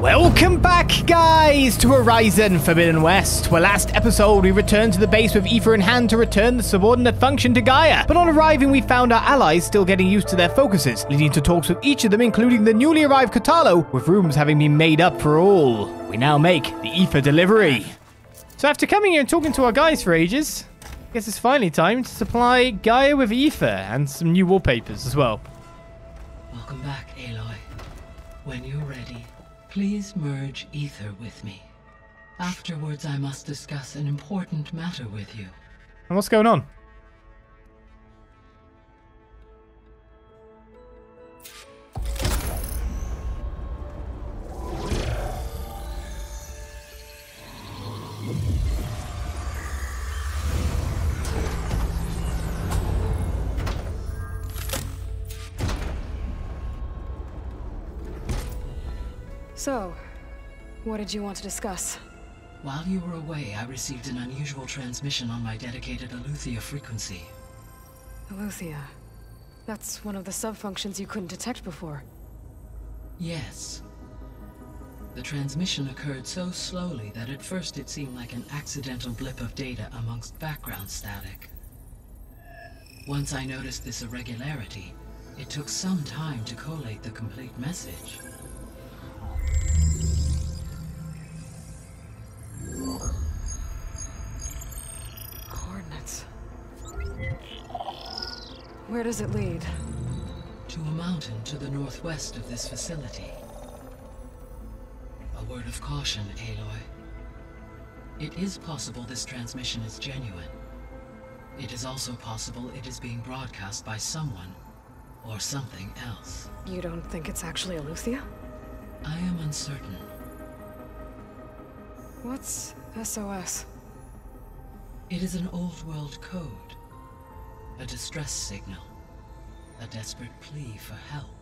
Welcome back, guys, to Horizon Forbidden West, where last episode we returned to the base with Aether in hand to return the subordinate function to Gaia. But on arriving, we found our allies still getting used to their focuses, leading to talks with each of them, including the newly arrived Catalo, with rooms having been made up for all. We now make the Aether delivery. So after coming here and talking to our guys for ages, I guess it's finally time to supply Gaia with Aether and some new wallpapers as well. Welcome back, Aloy. When you're ready, please merge Aether with me. Afterwards, I must discuss an important matter with you. And what's going on? So, what did you want to discuss? While you were away, I received an unusual transmission on my dedicated ELEUTHIA frequency. ELEUTHIA. That's one of the sub-functions you couldn't detect before. Yes. The transmission occurred so slowly that at first it seemed like an accidental blip of data amongst background static. Once I noticed this irregularity, it took some time to collate the complete message. Coordinates. Where does it lead? To a mountain to the northwest of this facility. A word of caution, Aloy. It is possible this transmission is genuine. It is also possible it is being broadcast by someone or something else. You don't think it's actually ELEUTHIA? I am uncertain. What's SOS? It is an old world code. A distress signal. A desperate plea for help.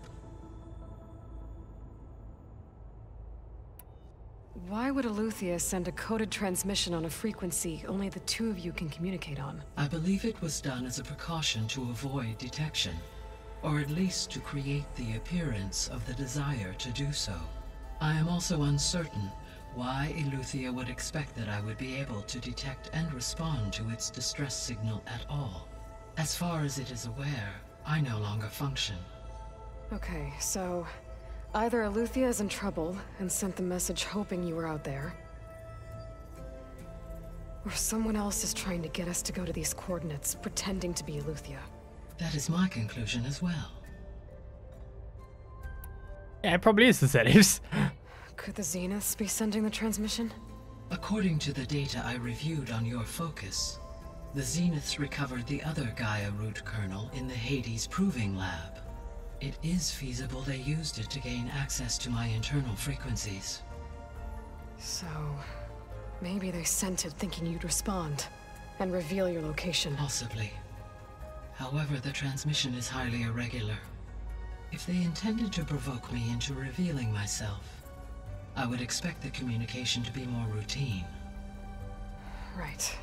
Why would ELEUTHIA send a coded transmission on a frequency only the two of you can communicate on? I believe it was done as a precaution to avoid detection, or at least to create the appearance of the desire to do so. I am also uncertain why ELEUTHIA would expect that I would be able to detect and respond to its distress signal at all. As far as it is aware, I no longer function. Okay, so either ELEUTHIA is in trouble and sent the message hoping you were out there, or someone else is trying to get us to go to these coordinates, pretending to be ELEUTHIA. That is my conclusion as well. Yeah, it probably is the Zeniffs. Could the Zeniths be sending the transmission? According to the data I reviewed on your focus, the Zeniths recovered the other Gaia root kernel in the Hades Proving Lab. It is feasible they used it to gain access to my internal frequencies. So, maybe they sent it thinking you'd respond and reveal your location. Possibly. However, the transmission is highly irregular. If they intended to provoke me into revealing myself, I would expect the communication to be more routine. Right.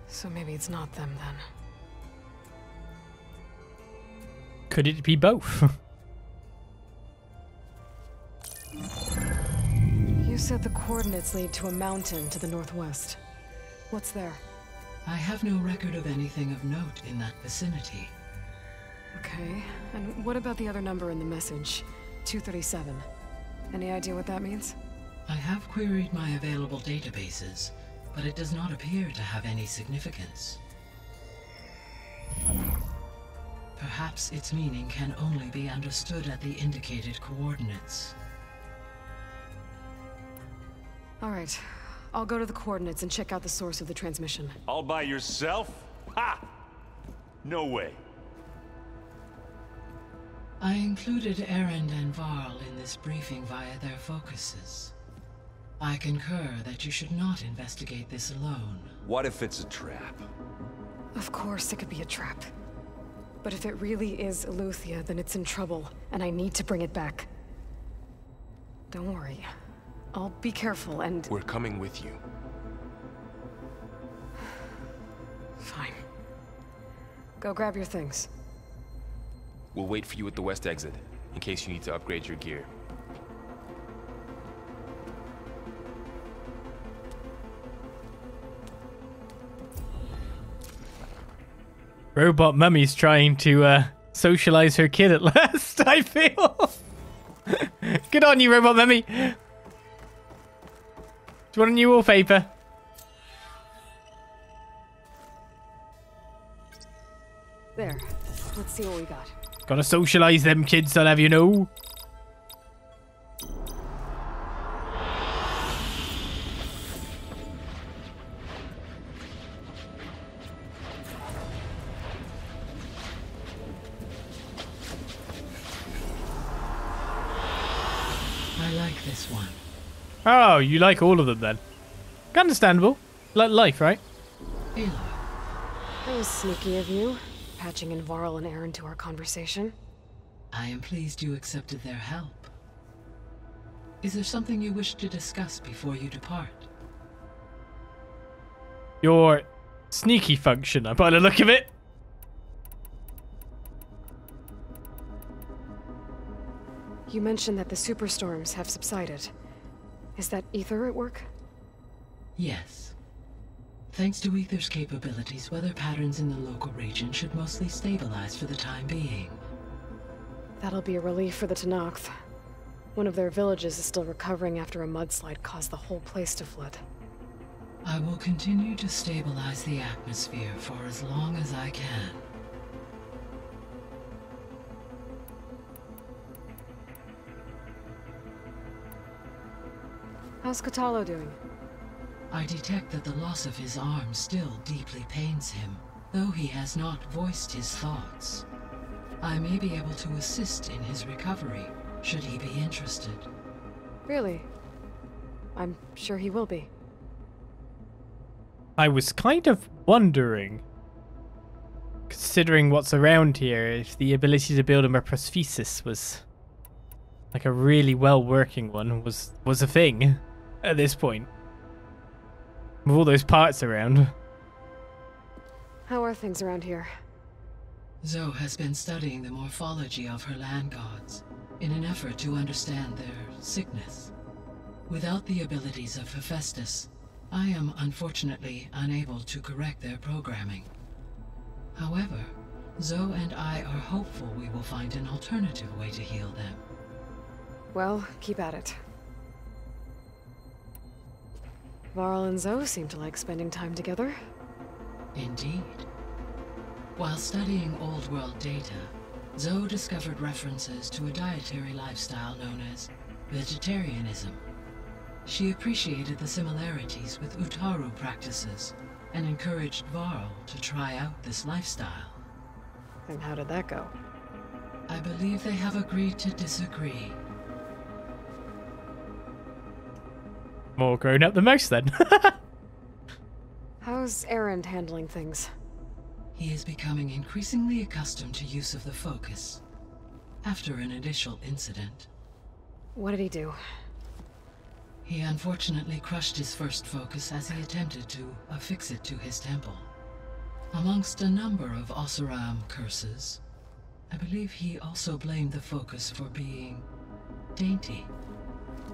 So maybe it's not them then. Could it be both? You said the coordinates lead to a mountain to the northwest. What's there? I have no record of anything of note in that vicinity. Okay, and what about the other number in the message? 237. Any idea what that means? I have queried my available databases, but it does not appear to have any significance. Perhaps its meaning can only be understood at the indicated coordinates. All right, I'll go to the coordinates and check out the source of the transmission. All by yourself? Ha! No way. I included Erend and Varl in this briefing via their focuses. I concur that you should not investigate this alone. What if it's a trap? Of course it could be a trap. But if it really is ELEUTHIA, then it's in trouble, and I need to bring it back. Don't worry. I'll be careful and... We're coming with you. Fine. Go grab your things. We'll wait for you at the west exit, in case you need to upgrade your gear. Robot Mummy's trying to socialize her kid at last, I feel. Good on you, Robot Mummy. Do you want a new wallpaper? There. Let's see what we got. Gotta socialize them kids, I'll have you know. I like this one. Oh, you like all of them then? Understandable. Life, right? Aloy. That was sneaky of you, patching in Varl and Aaron to our conversation. I am pleased you accepted their help. Is there something you wish to discuss before you depart? Your sneaky function, by the look of it. You mentioned that the superstorms have subsided. Is that Aether at work? Yes. Thanks to Aether's capabilities, weather patterns in the local region should mostly stabilize for the time being. That'll be a relief for the Tenakth. One of their villages is still recovering after a mudslide caused the whole place to flood. I will continue to stabilize the atmosphere for as long as I can. How's Katalo doing? I detect that the loss of his arm still deeply pains him, though he has not voiced his thoughts. I may be able to assist in his recovery, should he be interested. Really? I'm sure he will be. I was kind of wondering, considering what's around here, if the ability to build a prosthesis was like a really well working one was a thing at this point. With all those parts around. How are things around here? Zoe has been studying the morphology of her land gods in an effort to understand their sickness. Without the abilities of Hephaestus, I am unfortunately unable to correct their programming. However, Zoe and I are hopeful we will find an alternative way to heal them. Well, keep at it. Varl and Zoe seem to like spending time together. Indeed. While studying old world data, Zoe discovered references to a dietary lifestyle known as vegetarianism. She appreciated the similarities with Utaru practices and encouraged Varl to try out this lifestyle. And how did that go? I believe they have agreed to disagree. More grown up than most then. How's Aaron handling things? He is becoming increasingly accustomed to use of the focus after an initial incident. What did he do? He unfortunately crushed his first focus as he attempted to affix it to his temple. Amongst a number of Oseram curses, I believe he also blamed the focus for being dainty.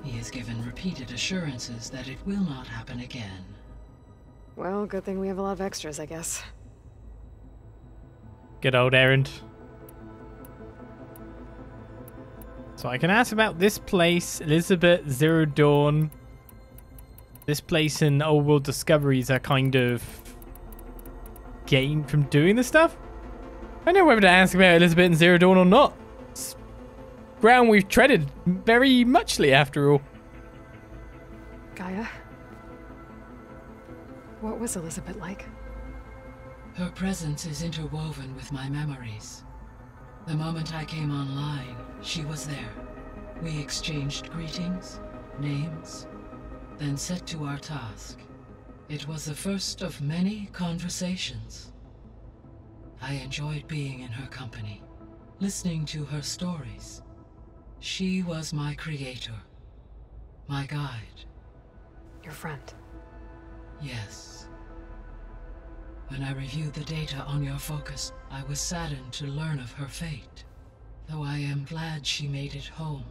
He has given repeated assurances that it will not happen again. Well, good thing we have a lot of extras, I guess. Good old errand. So I can ask about this place, Elizabeth, Zero Dawn. This place and Old World Discoveries are kind of gained from doing this stuff. I know whether to ask about Elizabeth and Zero Dawn or not. It's ground we've treaded very muchly after all. Gaia? What was Elizabeth like? Her presence is interwoven with my memories. The moment I came online, she was there. We exchanged greetings, names, then set to our task. It was the first of many conversations. I enjoyed being in her company, listening to her stories. She was my creator, my guide. Your friend. Yes. When I reviewed the data on your focus, I was saddened to learn of her fate, though I am glad she made it home.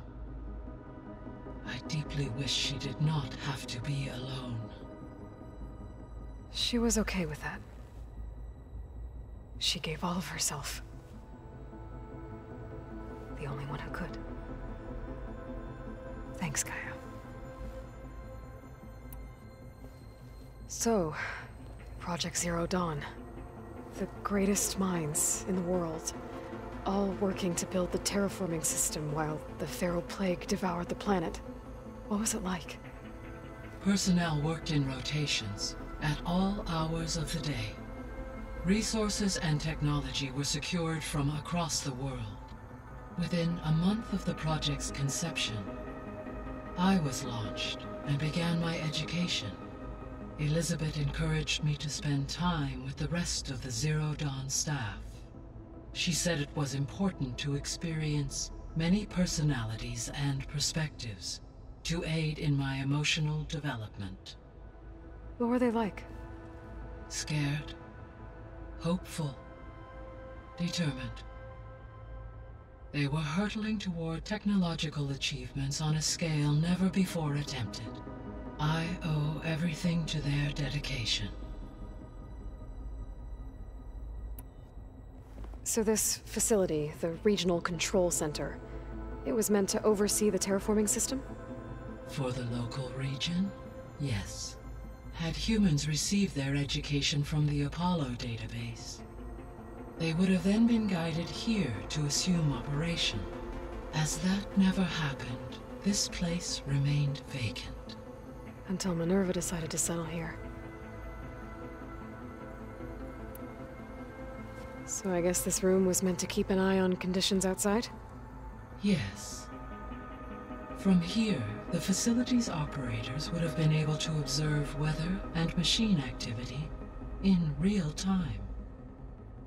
I deeply wish she did not have to be alone. She was okay with that. She gave all of herself. The only one who could. Thanks, Gaia. So, Project Zero Dawn. The greatest minds in the world, all working to build the terraforming system while the Feral Plague devoured the planet. What was it like? Personnel worked in rotations, at all hours of the day. Resources and technology were secured from across the world. Within a month of the project's conception, I was launched and began my education. Elizabeth encouraged me to spend time with the rest of the Zero Dawn staff. She said it was important to experience many personalities and perspectives to aid in my emotional development. What were they like? Scared, hopeful, determined. They were hurtling toward technological achievements on a scale never before attempted. I owe everything to their dedication. So this facility, the Regional Control Center, it was meant to oversee the terraforming system? For the local region, yes. Had humans received their education from the Apollo database, they would have then been guided here to assume operation. As that never happened, this place remained vacant. Until Minerva decided to settle here. So I guess this room was meant to keep an eye on conditions outside? Yes. From here, the facility's operators would have been able to observe weather and machine activity in real time.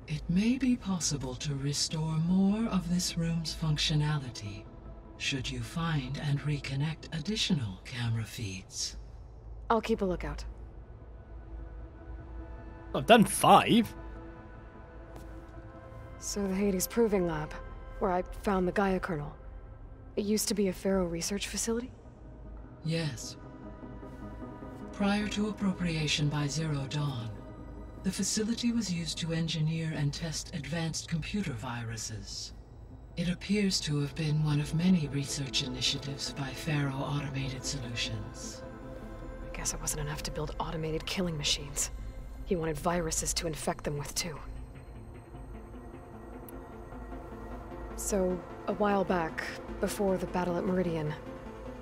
It may be possible to restore more of this room's functionality, should you find and reconnect additional camera feeds. I'll keep a lookout. I've done 5. So the Hades Proving Lab, where I found the Gaia kernel. It used to be a Pharaoh research facility? Yes. Prior to appropriation by Zero Dawn, the facility was used to engineer and test advanced computer viruses. It appears to have been one of many research initiatives by Pharaoh Automated Solutions. I guess it wasn't enough to build automated killing machines. He wanted viruses to infect them with too. So, a while back, before the battle at Meridian,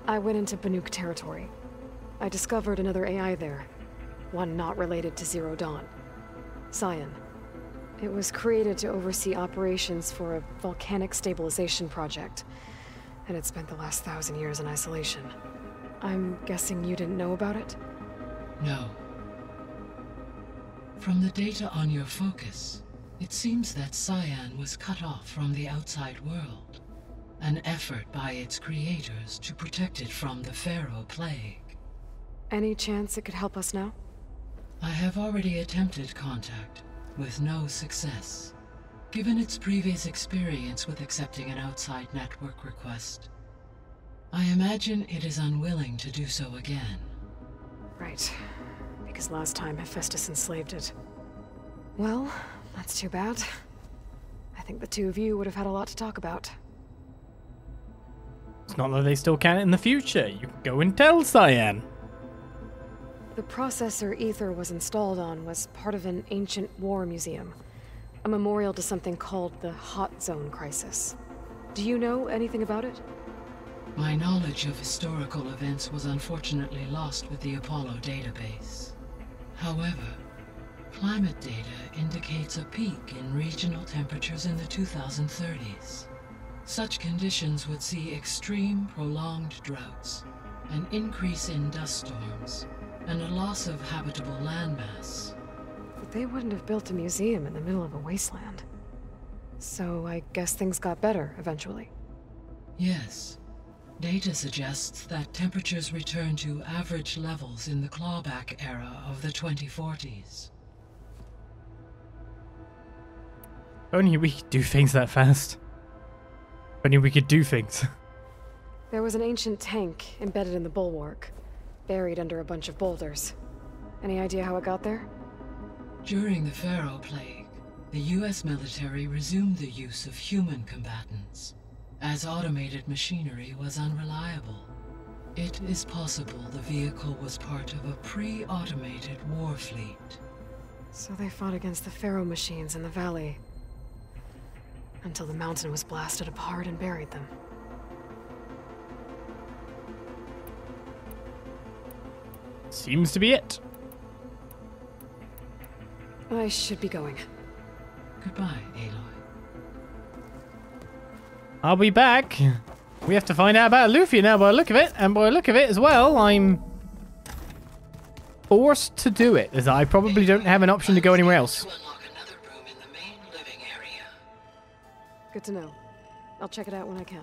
I went into Banuk territory. I discovered another AI there, one not related to Zero Dawn. Cyan. It was created to oversee operations for a volcanic stabilization project, and it spent the last 1,000 years in isolation. I'm guessing you didn't know about it? No. From the data on your focus, it seems that Cyan was cut off from the outside world, an effort by its creators to protect it from the Pharaoh Plague. Any chance it could help us now? I have already attempted contact, with no success. Given its previous experience with accepting an outside network request, I imagine it is unwilling to do so again. Right. Because last time Hephaestus enslaved it. Well, that's too bad. I think the two of you would have had a lot to talk about. It's not that they still can in the future. You can go and tell Cyan. The processor AETHER was installed on was part of an ancient war museum. A memorial to something called the Hot Zone Crisis. Do you know anything about it? My knowledge of historical events was unfortunately lost with the Apollo database. However, climate data indicates a peak in regional temperatures in the 2030s. Such conditions would see extreme, prolonged droughts, an increase in dust storms, and a loss of habitable landmass. But they wouldn't have built a museum in the middle of a wasteland. So I guess things got better eventually. Yes. Data suggests that temperatures return to average levels in the clawback era of the 2040s. Only we could do things that fast. Only we could do things. There was an ancient tank embedded in the bulwark, buried under a bunch of boulders. Any idea how it got there? During the Pharaoh Plague, The US military resumed the use of human combatants, as automated machinery was unreliable. It is possible the vehicle was part of a pre-automated war fleet. So they fought against the Pharaoh machines in the valley, until the mountain was blasted apart and buried them. Seems to be it. I should be going. Goodbye, Aloy. I'll be back. We have to find out about ELEUTHIA now by the look of it. And by the look of it as well, I'm forced to do it, as I probably don't have an option to go anywhere else. To unlock another room in the main living area. Good to know. I'll check it out when I can.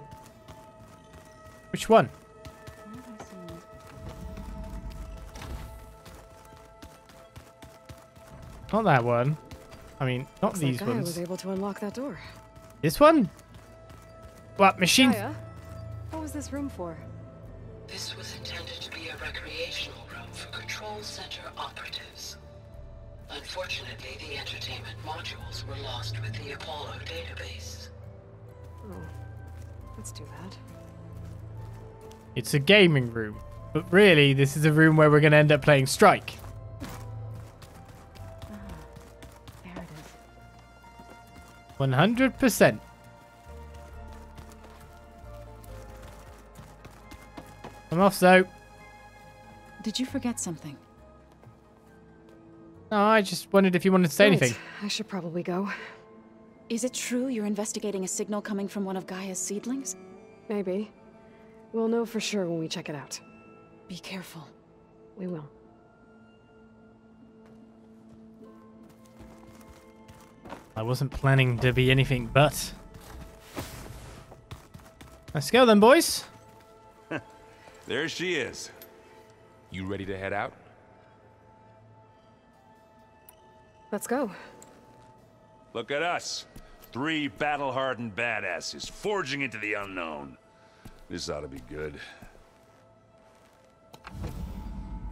Which one? Not that one. I mean, not Looks like these Gaia ones. was able to unlock that door. This one? What, machine? Gaia? What was this room for? This was intended to be a recreational room for control center operatives. Unfortunately, the entertainment modules were lost with the Apollo database. Oh, that's too bad. It's a gaming room. But really, this is a room where we're going to end up playing Strike. There it is. 100%. I'm off, so. Did you forget something? No, I just wondered if you wanted to say anything. I should probably go. Is it true you're investigating a signal coming from one of Gaia's seedlings? Maybe. We'll know for sure when we check it out. Be careful. We will. I wasn't planning to be anything but. Let's go then, boys. There she is. You ready to head out? Let's go. Look at us. 3 battle-hardened badasses forging into the unknown. This ought to be good.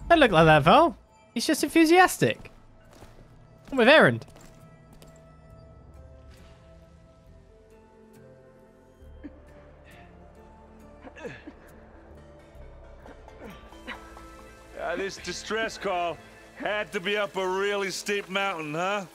Don't look like that, Val. He's just enthusiastic. I'm with Erend. This distress call had to be up a really steep mountain, huh?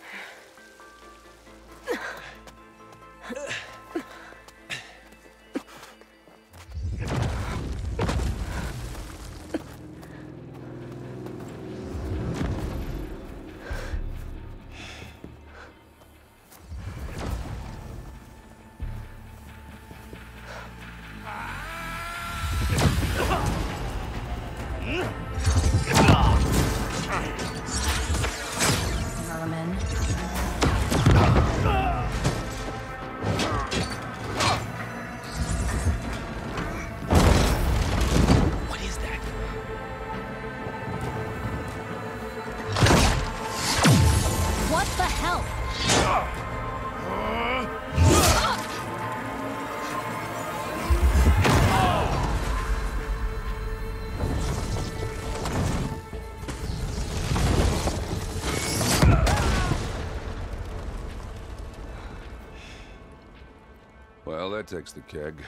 Well, that takes the keg.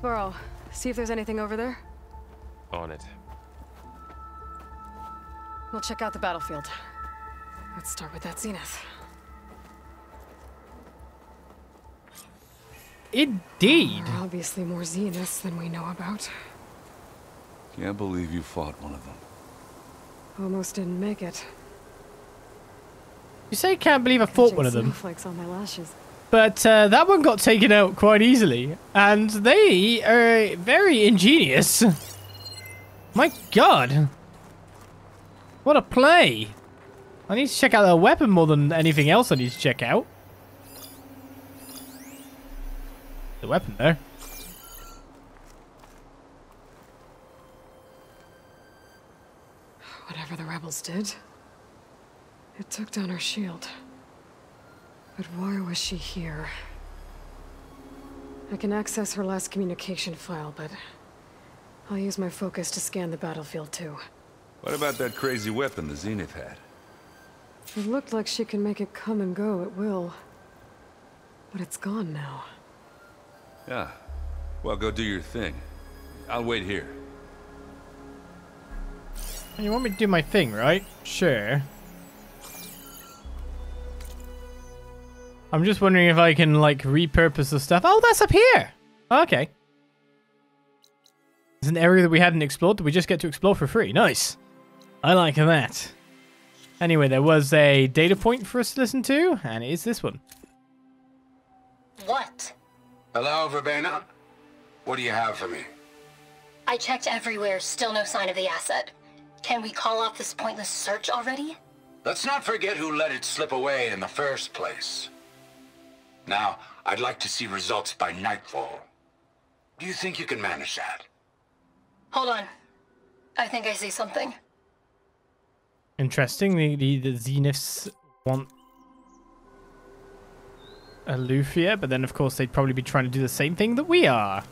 Burrow, see if there's anything over there. On it. We'll check out the battlefield. Let's start with that zenith. Indeed. There are obviously more zeniths than we know about. Can't believe you fought one of them. Almost didn't make it. You say can't believe I fought one of them. Snowflakes on my lashes. But that one got taken out quite easily. And they are very ingenious. My god. What a play. I need to check out their weapon more than anything else I need to check out. The weapon there. Whatever the rebels did, it took down her shield. But why was she here? I can access her last communication file, but I'll use my focus to scan the battlefield too. What about that crazy weapon the Zenith had? It looked like she can make it come and go at will. But it's gone now. Yeah. Well, go do your thing. I'll wait here. You want me to do my thing, right? Sure. I'm just wondering if I can, like, repurpose the stuff. Oh, that's up here! Okay. There's an area that we hadn't explored that we just get to explore for free. Nice. I like that. Anyway, there was a data point for us to listen to, and it is this one. What? Hello, Verbenna? What do you have for me? I checked everywhere, still no sign of the asset. Can we call off this pointless search already? Let's not forget who let it slip away in the first place. Now, I'd like to see results by nightfall. Do you think you can manage that? Hold on. I think I see something. Interesting. The Zeniths want ELEUTHIA, but then of course they'd probably be trying to do the same thing that we are.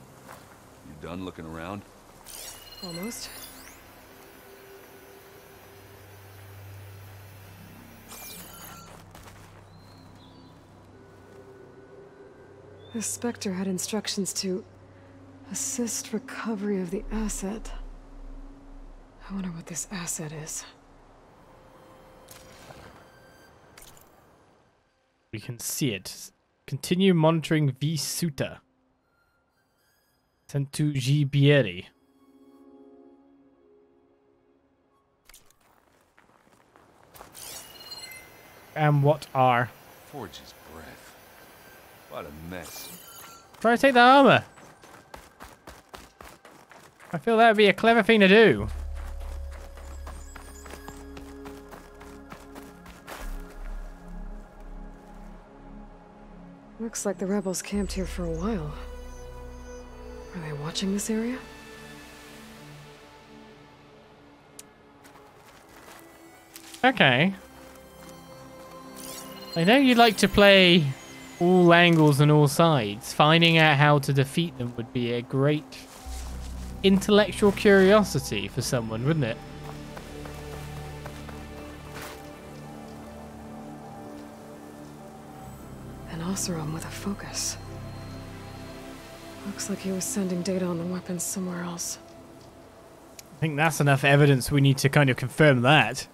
You done looking around? Almost. The Spectre had instructions to assist recovery of the asset. I wonder what this asset is. We can see it. Continue monitoring V Suta. Sent to Gibieri. And what are? Forge's breath. What a mess. Try to take the armor. I feel that would be a clever thing to do. Looks like the rebels camped here for a while. Are they watching this area? Okay. I know you like to play all angles and all sides. Finding out how to defeat them would be a great intellectual curiosity for someone, wouldn't it? An Oseram with a focus. Looks like he was sending data on the weapons somewhere else. I think that's enough evidence we need to kind of confirm that.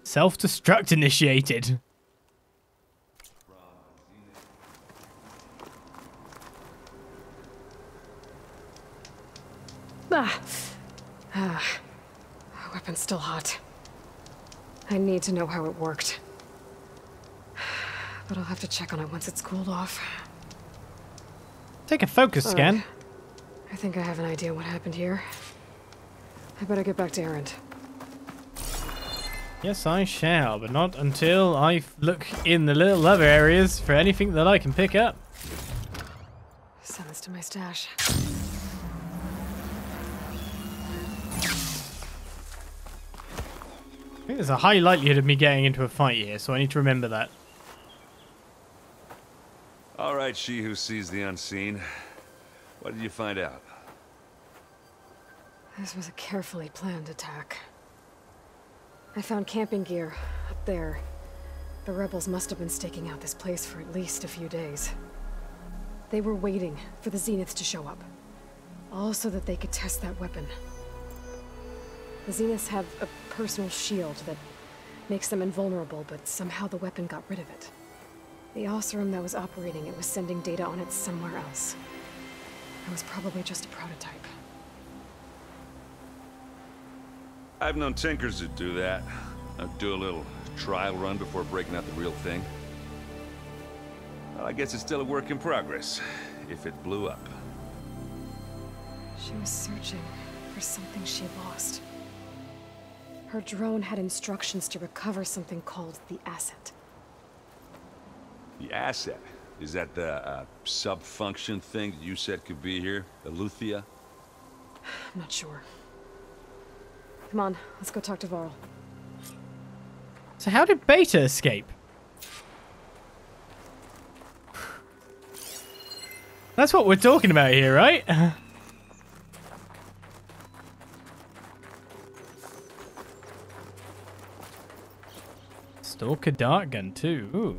Self-destruct initiated. Weapon's still hot. I need to know how it worked. But I'll have to check on it once it's cooled off. Take a focus scan. I think I have an idea what happened here. I better get back to Erend. Yes, I shall, but not until I look in the little other areas for anything that I can pick up. Send this to my stash. I think there's a high likelihood of me getting into a fight here, so I need to remember that. All right, she who sees the unseen. What did you find out? This was a carefully planned attack. I found camping gear up there. The rebels must have been staking out this place for at least a few days. They were waiting for the Zeniths to show up. All so that they could test that weapon. The Zeniths have a personal shield that makes them invulnerable, but somehow the weapon got rid of it. The Oseram that was operating it was sending data on it somewhere else. It was probably just a prototype. I've known tinkers that do that. Do a little trial run before breaking out the real thing. Well, I guess it's still a work in progress, if it blew up. She was searching for something she lost. Her drone had instructions to recover something called the asset. The asset? Is that the sub-function thing that you said could be here? ELEUTHIA? I'm not sure. Come on, let's go talk to Varl. So how did Beta escape? That's what we're talking about here, right? Stalker dart gun too. Ooh.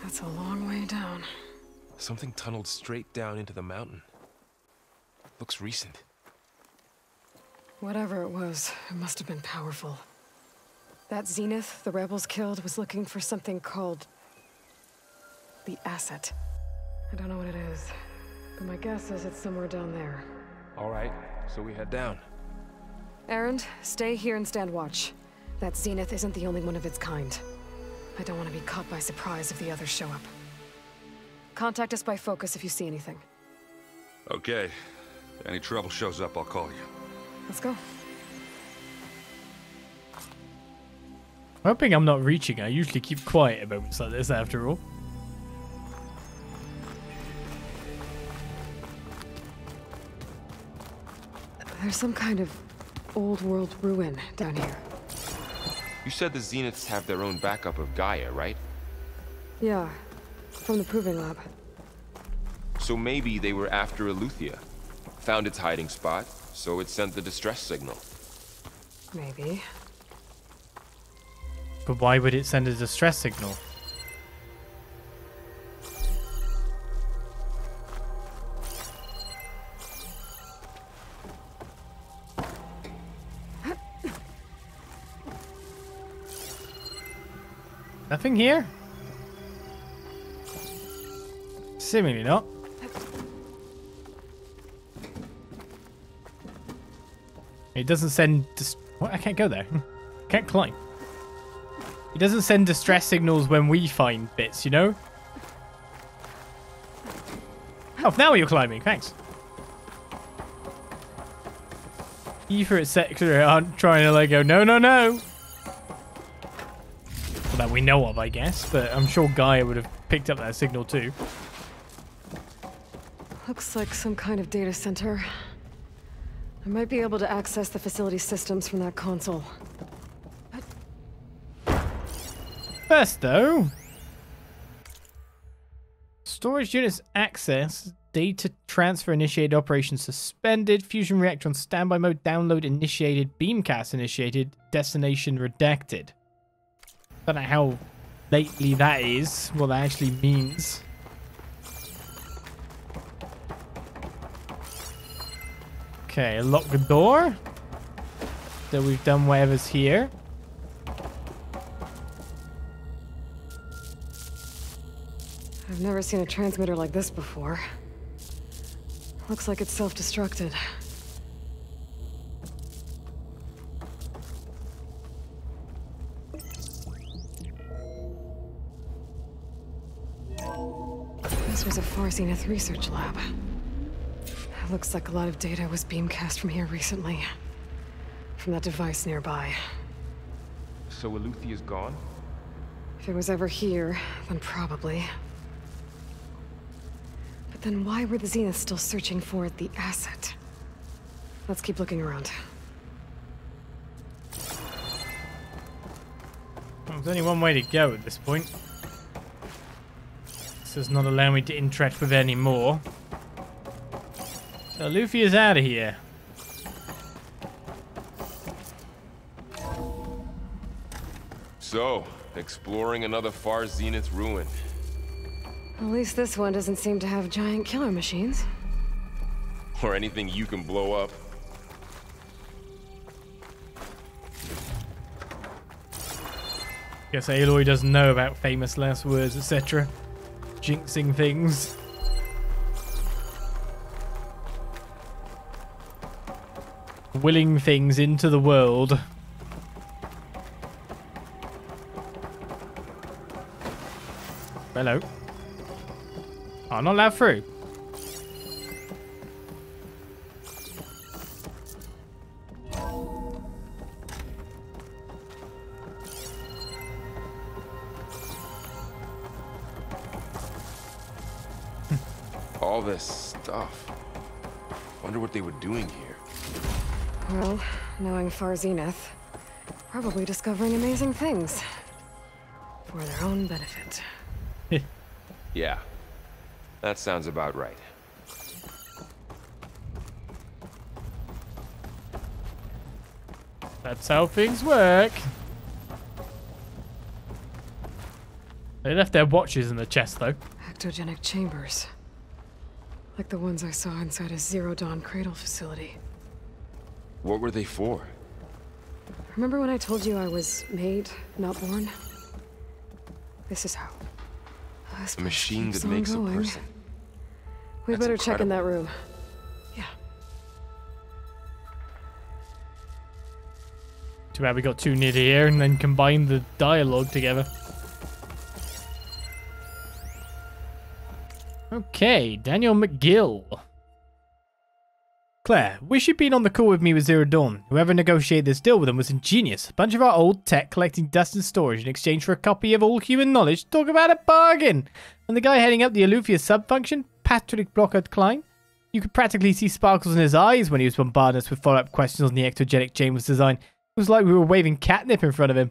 That's a long way down. Something tunneled straight down into the mountain. Looks recent. Whatever it was, it must have been powerful. That Zenith the rebels killed was looking for something called the asset. I don't know what it is, but my guess is it's somewhere down there. All right, so we head down. Erend, stay here and stand watch. That Zenith isn't the only one of its kind. I don't want to be caught by surprise if the others show up. Contact us by focus if you see anything. Okay. If any trouble shows up, I'll call you. Let's go. Hoping I'm not reaching. I usually keep quiet at moments like this after all. There's some kind of old world ruin down here. You said the Zeniths have their own backup of Gaia, right? Yeah, from the proving lab. So maybe they were after ELEUTHIA. Found its hiding spot, so it sent the distress signal. Maybe. But why would it send a distress signal? Nothing here? Seemingly not. It doesn't send... What? I can't go there. Can't climb. It doesn't send distress signals when we find bits, you know? Oh, now you're climbing. Thanks. Aether, etc. aren't trying to like go, no, no, no. Well, that we know of, I guess. But I'm sure Gaia would have picked up that signal too. Looks like some kind of data center. I might be able to access the facility systems from that console. First, though, storage units access, data transfer initiated, operation suspended, fusion reactor on standby mode, download initiated, beamcast initiated, destination redacted. Don't know how lately that is, what that actually means. Okay, lock the door. So we've done whatever's here. I've never seen a transmitter like this before. Looks like it's self-destructed. This was a Far Zenith research lab. It looks like a lot of data was beamcast from here recently. From that device nearby. So ELEUTHIA's gone? If it was ever here, then probably. But then why were the Zeniths still searching for the asset? Let's keep looking around. Well, there's only one way to go at this point. This does not allow me to interact with any more. So Luffy is out of here. So, exploring another Far Zenith ruin. At least this one doesn't seem to have giant killer machines. Or anything you can blow up. Guess Aloy doesn't know about famous last words, etc. Jinxing things. Willing things into the world. Hello. Oh, I'm not allowed through. All this Tough. Wonder what they were doing here. Well, knowing Far Zenith, probably discovering amazing things. For their own benefit. Yeah. That sounds about right. That's how things work. They left their watches in the chest, though. Ectogenic chambers. Like the ones I saw inside a Zero Dawn Cradle facility. What were they for? Remember when I told you I was made, not born? This is how. A machine that makes a person. We better check in that room. Yeah. Too bad we got too near here and then combined the dialogue together. Okay, Daniel McGill. Claire, wish you'd been on the call with me with Zero Dawn. Whoever negotiated this deal with them was ingenious. A bunch of our old tech collecting dust and storage in exchange for a copy of all human knowledge. Talk about a bargain! And the guy heading up the ELEUTHIA sub-function, Patrick Blockard-Klein, you could practically see sparkles in his eyes when he was bombarding us with follow-up questions on the ectogenic chamber's design. It was like we were waving catnip in front of him.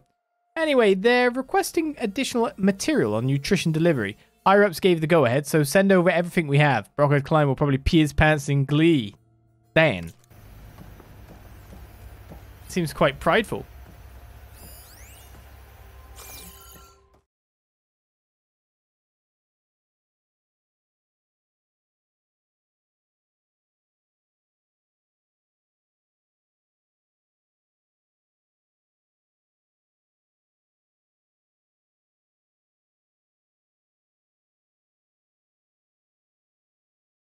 Anyway, they're requesting additional material on nutrition delivery. Higher-ups gave the go-ahead, so send over everything we have. Blockard-Klein will probably pee his pants in glee. Dan. Seems quite prideful.